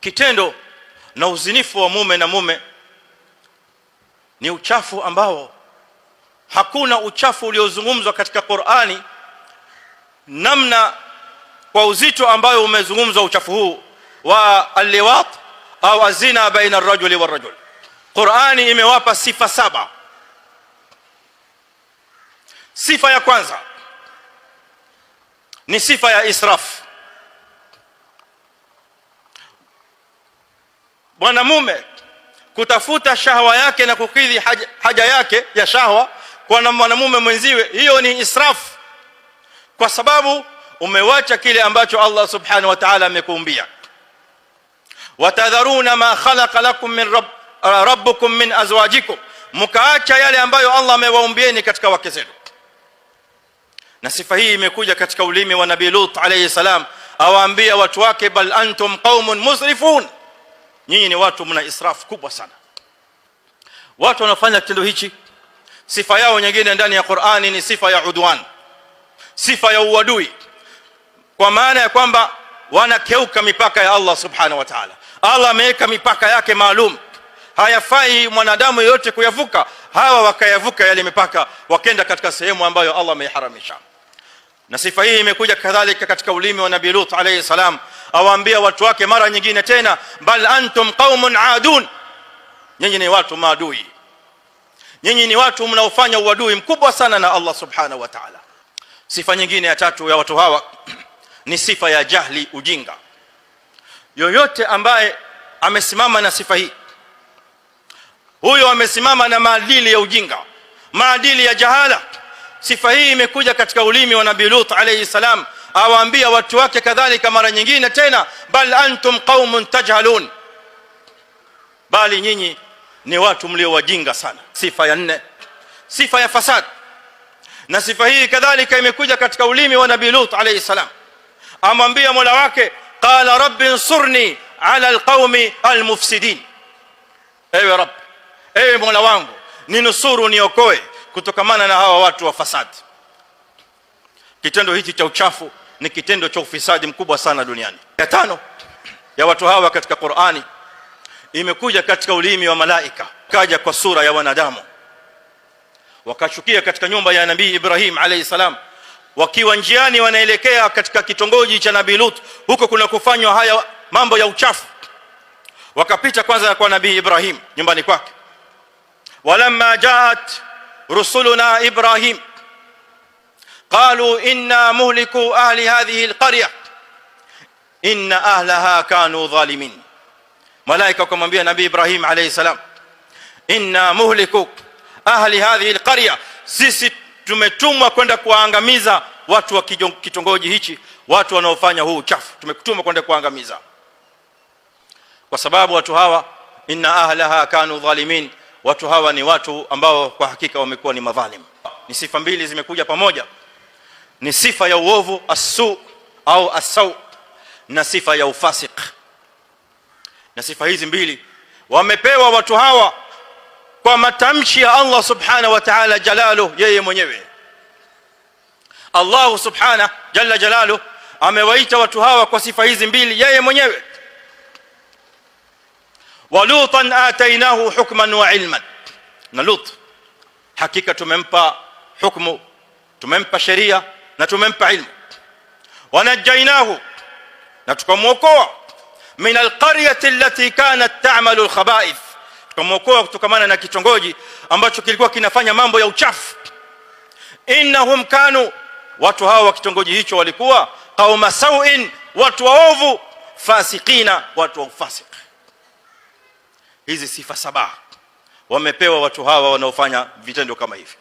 Kitendo na uzinifu wa mume na mume ni uchafu ambao hakuna uchafu uliozungumzwa katika Qur'ani namna kwa uzito ambayo umezungumzwa uchafu huu wa al-liwat au azina baina ar-rajuli war-rajul. Qur'ani imewapa sifa 7. Sifa ya kwanza ni sifa ya israf. Mwanamume kutafuta shahwa yake na kukidhi haja yake ya shahwa kwa mwanamume mwenziwe, hiyo ni israf, kwa sababu umewacha kile ambacho Allah subhanahu wa ta'ala amekuumbia. Watadharuna ma khalaqa lakum min rabbukum min azwajikum, mkaacha yale ambayo Allah amewaumbieni katika wake zenu. Na sifa hii imekuja katika ulimi wa Nabii Lut alayhi salam, awaambia watu wake, bal antum qaumun musrifun, nyinyi ni watu mna israf kubwa sana. Watu wanafanya kitendo hichi. Sifa yao nyingine ndani ya Qur'ani ni sifa ya udwan, sifa ya uadui, kwa maana ya kwamba wanakeuka mipaka ya Allah subhanahu wa ta'ala. Allah ameweka mipaka yake maalum, hayafai mwanadamu yote kuyavuka. Hawa wakayavuka yale mipaka, wakenda katika sehemu ambayo Allah ameharamisha. Na sifa hii imekuja kadhalika katika ulimi wa Nabii Lut alayhi salam, awaambia watu wake mara nyingine tena, bal antum qaumun aadun, nyinyi ni watu maadui, nyinyi ni watu mnaofanya uadui mkubwa sana na Allah subhanahu wa ta'ala. Sifa nyingine ya tatu ya watu hawa ni sifa ya jahli, ujinga. Yoyote ambaye amesimama na sifa hii, huyo amesimama na maadili ya ujinga, maadili ya jahala. Sifa hii imekuja katika ulimi wa Nabii Lut alayhi salam, awaambia watu wake kadhalika mara nyingine tena, bal antum qaumun tajhalun, bali nyinyi ni watu mlio wajinga sana. Sifa ya 4, sifa ya fasad. Na sifa hii kadhalika imekuja katika ulimi wa Nabii Lut alayhi salam, amwambia Mola wake, qala rabbi ansurni ala alqaumi almufsidin, ewe Rabb, ewe Mola wangu ninusuru, niokoe kutokamana na hawa watu wa fasad. Kitendo hichi cha uchafu ni kitendo cha ufisadi mkubwa sana duniani. Ya 5 ya watu hawa katika Qur'ani imekuja katika ulimi wa malaika, kaja kwa sura ya wanadamu, wakashukia katika nyumba ya Nabii Ibrahim alayhi salam, wakiwa njiani wanaelekea katika kitongoji cha Nabii Lut. Huko kuna kufanywa haya mambo ya uchafu. Wakapita kwanza kwa Nabii Ibrahim nyumbani kwake, walamma jaat rusuluna Ibrahim qalu inna muhliku ahli hadhihi alqarya inna ahlaha kanu zalimin. Malaika wakamwambia Nabii Ibrahim alayhi salam, inna muhliku ahli hadhihi alqarya, sisi tumetumwa kwenda kuangamiza watu wa kitongoji hichi, watu wanaofanya huu uchafu, tumetumwa kwenda kuangamiza. Kwa sababu watu hawa, inna ahlaha kanu zalimin, watu hawa ni watu ambao kwa hakika wamekuwa ni madhalim. Ni sifa mbili zimekuja pamoja, ni sifa ya uovu as-su au as-saw, na sifa ya ufasik. Na sifa hizi mbili wamepewa watu hawa kwa matamshi ya Allah subhanahu wa ta'ala jalalu, yeye mwenyewe. Allah subhanahu jalla jalalu amewaita watu hawa kwa sifa hizi mbili yeye mwenyewe. Walutan atainahu hukman wa ilman, na Lut hakika tumempa hukumu, tumempa sheria na tumempa ilmu. Wanajainahu, na tukamwokoa, min alqaryati allati kanat ta'malu alkhaba'ith, tukamwokoa kutokamana na kitongoji ambacho kilikuwa kinafanya mambo ya uchafu. Innahum kanu, watu hawa wa kitongoji hicho walikuwa qauma sawin, watu waovu, fasikina, watu wa ufasik. Hizi sifa 7 wamepewa watu hawa wanaofanya vitendo kama hivi.